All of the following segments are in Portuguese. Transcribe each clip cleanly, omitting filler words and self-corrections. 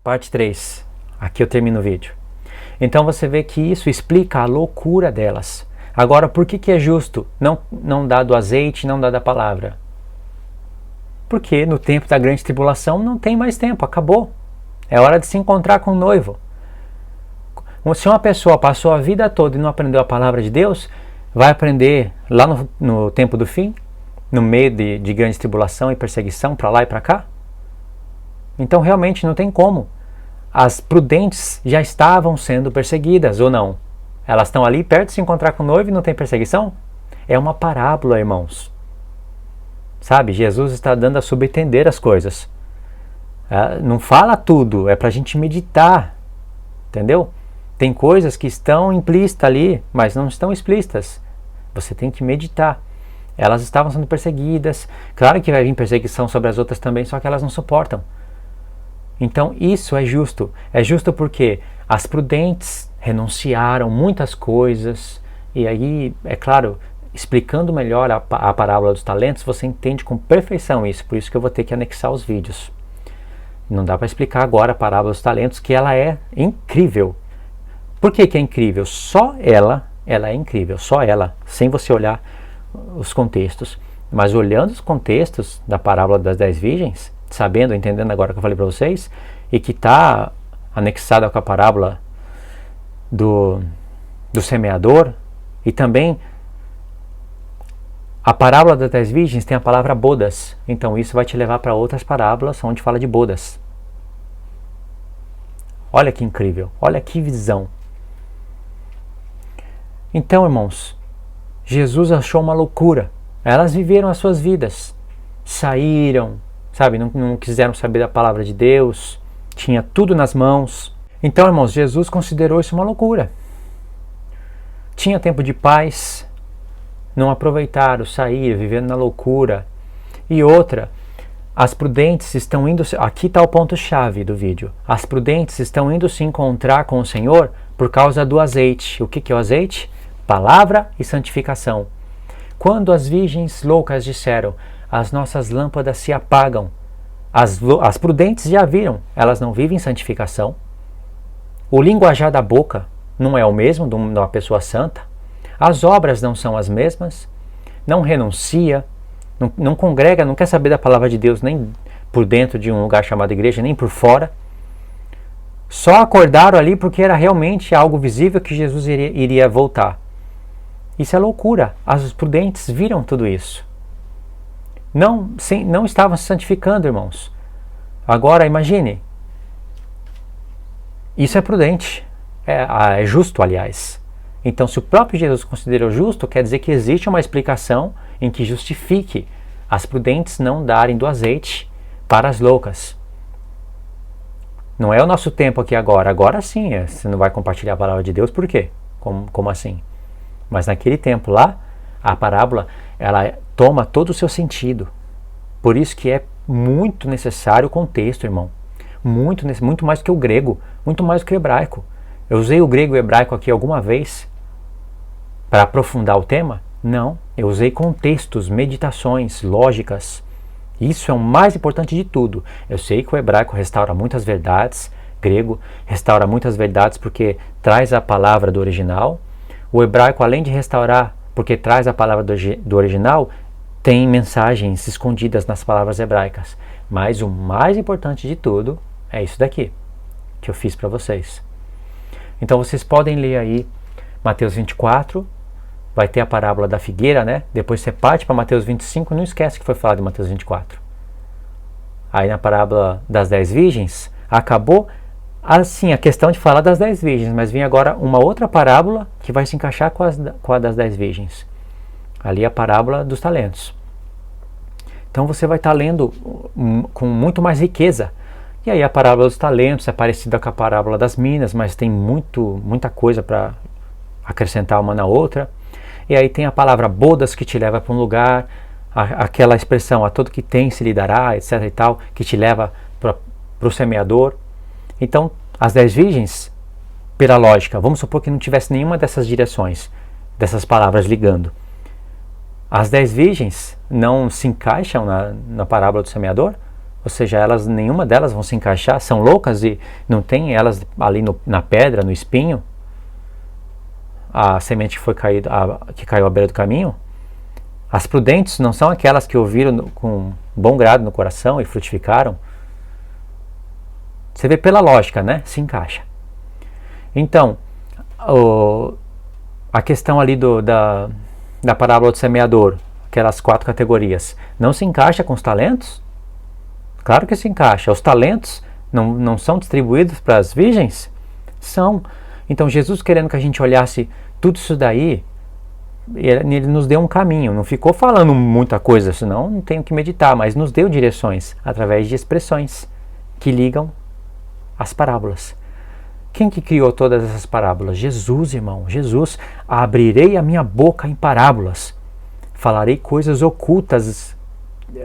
Parte 3. Aqui eu termino o vídeo. Então você vê que isso explica a loucura delas. Agora, por que é justo não dar do azeite, não dar da palavra? Porque no tempo da grande tribulação não tem mais tempo, acabou. É hora de se encontrar com o noivo. Se uma pessoa passou a vida toda e não aprendeu a palavra de Deus, vai aprender lá no tempo do fim, no meio de grande tribulação e perseguição, para lá e para cá? Então realmente não tem como. As prudentes já estavam sendo perseguidas, ou não? Elas estão ali perto de se encontrar com o noivo e não tem perseguição? É uma parábola, irmãos. Sabe, Jesus está dando a subentender as coisas. Não fala tudo, é para a gente meditar. Entendeu? Tem coisas que estão implícitas ali, mas não estão explícitas. Você tem que meditar. Elas estavam sendo perseguidas. Claro que vai vir perseguição sobre as outras também, só que elas não suportam. Então isso é justo. É justo porque as prudentes renunciaram muitas coisas. E aí, é claro, explicando melhor a parábola dos talentos, você entende com perfeição isso. Por isso que eu vou ter que anexar os vídeos. Não dá para explicar agora a parábola dos talentos, que ela é incrível. Por que é incrível? Só ela é incrível. Só ela, sem você olhar os contextos. Mas olhando os contextos da parábola das 10 virgens, sabendo, entendendo agora que eu falei para vocês, e que está anexada com a parábola do semeador, e também a parábola das 10 virgens tem a palavra bodas, então isso vai te levar para outras parábolas onde fala de bodas. Olha que incrível, olha que visão. Então, irmãos, Jesus achou uma loucura. Elas viveram as suas vidas, saíram, sabe, não quiseram saber da palavra de Deus, tinha tudo nas mãos. Então, irmãos, Jesus considerou isso uma loucura. Tinha tempo de paz, não aproveitaram, saíram, vivendo na loucura. E outra, as prudentes estão indo, aqui está o ponto-chave do vídeo, as prudentes estão indo se encontrar com o Senhor por causa do azeite. O que é o azeite? Palavra e santificação. Quando as virgens loucas disseram, as nossas lâmpadas se apagam, as prudentes já viram, elas não vivem santificação. O linguajar da boca não é o mesmo de uma pessoa santa. As obras não são as mesmas. Não renuncia, não congrega, não quer saber da palavra de Deus nem por dentro de um lugar chamado igreja, nem por fora. Só acordaram ali porque era realmente algo visível que Jesus iria voltar. Isso é loucura. As prudentes viram tudo isso. Não estavam se santificando, irmãos. Agora imagine. Isso é prudente. É justo, aliás. Então, se o próprio Jesus considerou justo, quer dizer que existe uma explicação em que justifique as prudentes não darem do azeite para as loucas. Não é o nosso tempo aqui agora. Agora sim, você não vai compartilhar a palavra de Deus, por quê? Como assim? Mas naquele tempo lá, a parábola, ela toma todo o seu sentido. Por isso que é muito necessário o contexto, irmão. Muito mais que o grego, muito mais que o hebraico. Eu usei o grego e o hebraico aqui alguma vez para aprofundar o tema? Não, eu usei contextos, meditações, lógicas. Isso é o mais importante de tudo. Eu sei que o hebraico restaura muitas verdades, grego restaura muitas verdades porque traz a palavra do original. O hebraico, além de restaurar, porque traz a palavra do original, tem mensagens escondidas nas palavras hebraicas. Mas o mais importante de tudo é isso daqui, que eu fiz para vocês. Então vocês podem ler aí Mateus 24, vai ter a parábola da figueira, né? Depois você parte para Mateus 25, não esquece que foi falado em Mateus 24. Aí na parábola das 10 virgens, acabou assim a questão de falar das 10 virgens, mas vem agora uma outra parábola que vai se encaixar com a das 10 virgens. Ali a parábola dos talentos. Então você vai estar lendo com muito mais riqueza. E aí a parábola dos talentos é parecida com a parábola das minas, mas tem muita coisa para acrescentar uma na outra. E aí tem a palavra bodas que te leva para um lugar, aquela expressão, a todo que tem se lhe dará, etc e tal, que te leva para o semeador. Então, as 10 virgens, pela lógica, vamos supor que não tivesse nenhuma dessas direções, dessas palavras ligando. As 10 virgens não se encaixam na parábola do semeador? Ou seja, nenhuma delas vão se encaixar, são loucas e não tem elas ali na pedra, no espinho, a semente que caiu à beira do caminho. As prudentes não são aquelas que ouviram com bom grado no coração e frutificaram. Você vê pela lógica, né? Se encaixa. Então, a questão ali da parábola do semeador, aquelas 4 categorias, não se encaixa com os talentos? Claro que se encaixa. Os talentos não são distribuídos para as virgens? São. Então Jesus, querendo que a gente olhasse tudo isso daí, ele nos deu um caminho. Não ficou falando muita coisa, senão não tenho que meditar, mas nos deu direções através de expressões que ligam as parábolas. Quem que criou todas essas parábolas? Jesus, irmão. Jesus. Abrirei a minha boca em parábolas. Falarei coisas ocultas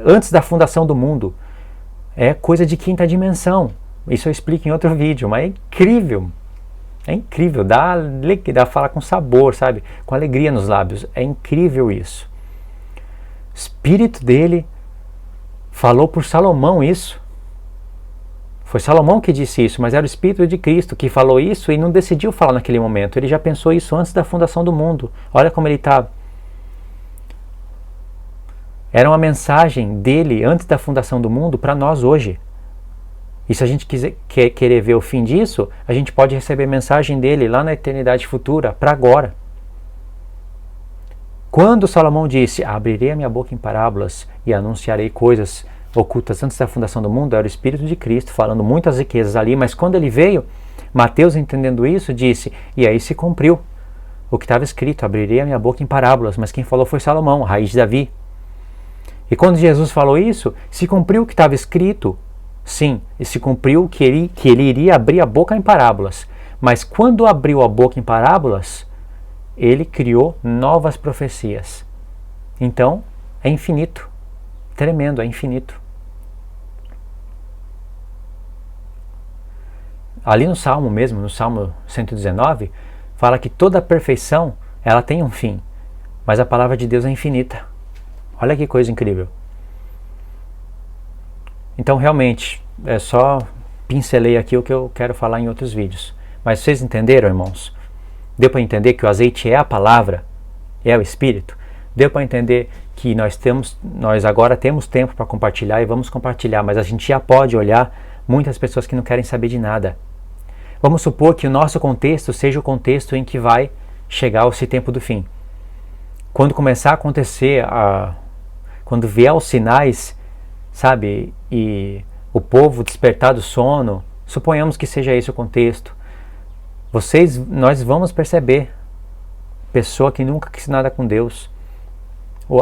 antes da fundação do mundo. É coisa de 5ª dimensão. Isso eu explico em outro vídeo, mas é incrível. É incrível. Dá falar com sabor, sabe? Com alegria nos lábios. É incrível isso. O Espírito dele falou por Salomão isso. Foi Salomão que disse isso, mas era o Espírito de Cristo que falou isso e não decidiu falar naquele momento. Ele já pensou isso antes da fundação do mundo. Olha como ele está. Era uma mensagem dele antes da fundação do mundo para nós hoje. E se a gente querer ver o fim disso, a gente pode receber mensagem dele lá na eternidade futura, para agora. Quando Salomão disse, abrirei a minha boca em parábolas e anunciarei coisas ocultas antes da fundação do mundo, era o Espírito de Cristo falando muitas riquezas ali, mas quando ele veio, Mateus, entendendo isso, disse, e aí se cumpriu o que estava escrito, abrirei a minha boca em parábolas, mas quem falou foi Salomão, a raiz de Davi. E quando Jesus falou isso, se cumpriu o que estava escrito, sim, e se cumpriu que ele iria abrir a boca em parábolas. Mas quando abriu a boca em parábolas, ele criou novas profecias. Então, é infinito. Tremendo, é infinito. Ali no Salmo mesmo, no Salmo 119, fala que toda a perfeição, ela tem um fim. Mas a palavra de Deus é infinita. Olha que coisa incrível. Então, realmente, é só pincelei aqui o que eu quero falar em outros vídeos. Mas vocês entenderam, irmãos? Deu para entender que o azeite é a palavra, é o Espírito? Deu para entender que nós agora temos tempo para compartilhar e vamos compartilhar, mas a gente já pode olhar muitas pessoas que não querem saber de nada. Vamos supor que o nosso contexto seja o contexto em que vai chegar esse tempo do fim. Quando começar a acontecer, quando vier os sinais, sabe, e o povo despertar do sono, suponhamos que seja esse o contexto, nós vamos perceber, pessoa que nunca quis nada com Deus,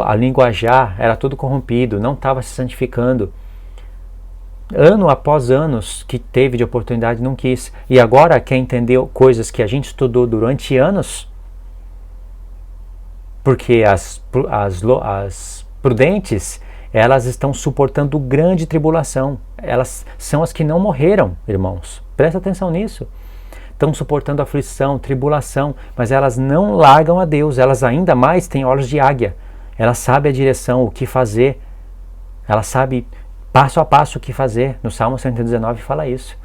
a linguajar era tudo corrompido, não estava se santificando, ano após anos que teve de oportunidade não quis, e agora quer entender coisas que a gente estudou durante anos, porque as prudentes, elas estão suportando grande tribulação, elas são as que não morreram, irmãos, presta atenção nisso, estão suportando aflição, tribulação, mas elas não largam a Deus, elas ainda mais têm olhos de águia, elas sabem a direção, o que fazer, elas sabem passo a passo o que fazer, no Salmo 119 fala isso,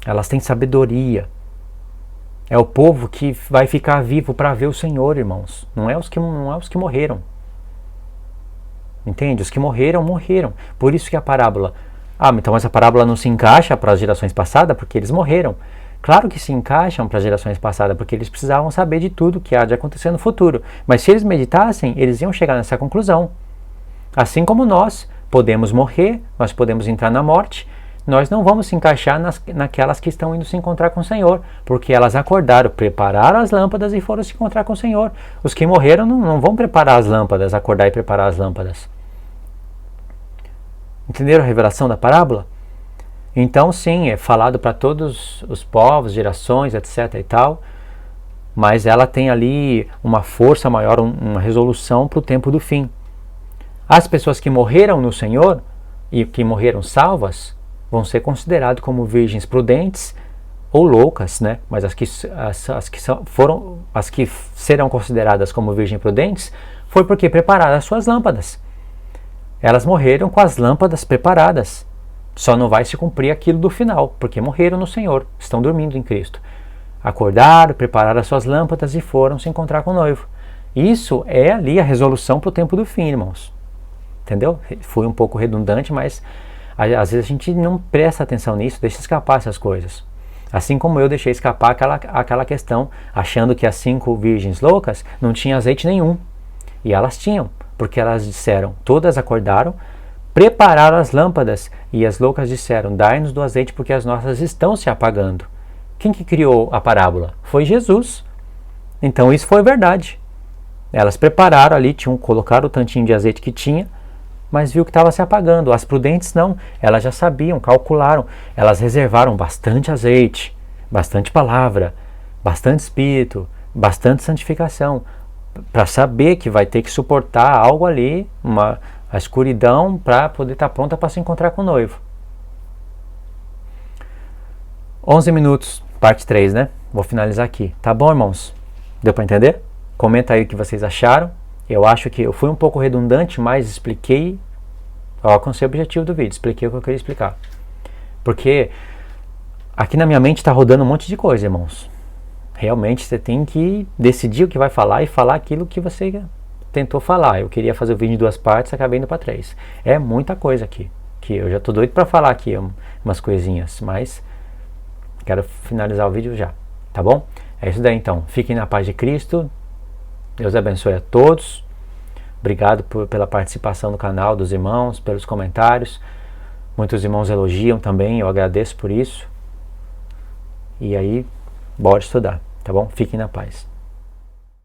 elas têm sabedoria, é o povo que vai ficar vivo para ver o Senhor, irmãos, não é os que morreram, entende? Os que morreram, morreram, por isso que a parábola, então mas a parábola não se encaixa para as gerações passadas, porque eles morreram. Claro que se encaixam para as gerações passadas, porque eles precisavam saber de tudo que há de acontecer no futuro. Mas se eles meditassem, eles iam chegar nessa conclusão. Assim como nós podemos morrer, nós podemos entrar na morte, nós não vamos se encaixar naquelas que estão indo se encontrar com o Senhor, porque elas acordaram, prepararam as lâmpadas e foram se encontrar com o Senhor. Os que morreram não vão preparar as lâmpadas, acordar e preparar as lâmpadas. Entenderam a revelação da parábola? Então sim, é falado para todos os povos, gerações, etc e tal, mas ela tem ali uma força maior, uma resolução para o tempo do fim. As pessoas que morreram no Senhor e que morreram salvas vão ser consideradas como virgens prudentes ou loucas, né? Mas as que serão consideradas como virgens prudentes foi porque prepararam as suas lâmpadas. elas morreram com as lâmpadas preparadas. Só não vai se cumprir aquilo do final, porque morreram no Senhor, estão dormindo em Cristo. Acordaram, prepararam as suas lâmpadas e foram se encontrar com o noivo. Isso é ali a resolução para o tempo do fim, irmãos. Entendeu? Foi um pouco redundante, mas às vezes a gente não presta atenção nisso, deixa escapar essas coisas. Assim como eu deixei escapar aquela questão, achando que as 5 virgens loucas não tinham azeite nenhum. E elas tinham, porque elas disseram, todas acordaram, prepararam as lâmpadas, e as loucas disseram, dai-nos do azeite porque as nossas estão se apagando. Quem que criou a parábola? Foi Jesus. Então isso foi verdade. Elas prepararam ali, colocaram o tantinho de azeite que tinha, mas viu que estava se apagando. As prudentes não, elas já sabiam, calcularam, elas reservaram bastante azeite, bastante palavra, bastante espírito, bastante santificação, para saber que vai ter que suportar algo ali, a escuridão, para poder estar pronta para se encontrar com o noivo. 11 minutos, parte 3, né? Vou finalizar aqui. Tá bom, irmãos? Deu para entender? Comenta aí o que vocês acharam. Eu acho que eu fui um pouco redundante, mas expliquei, eu alcancei o objetivo do vídeo, expliquei o que eu queria explicar. Porque aqui na minha mente está rodando um monte de coisa, irmãos. Realmente você tem que decidir o que vai falar e falar aquilo que você tentou falar. Eu queria fazer o vídeo em 2 partes, acabei indo para 3. É muita coisa aqui, que eu já estou doido para falar aqui umas coisinhas, mas quero finalizar o vídeo já, tá bom? É isso daí então, fiquem na paz de Cristo, Deus abençoe a todos, obrigado pela participação no canal dos irmãos, pelos comentários, muitos irmãos elogiam também, eu agradeço por isso, e aí, bora estudar, tá bom? Fiquem na paz.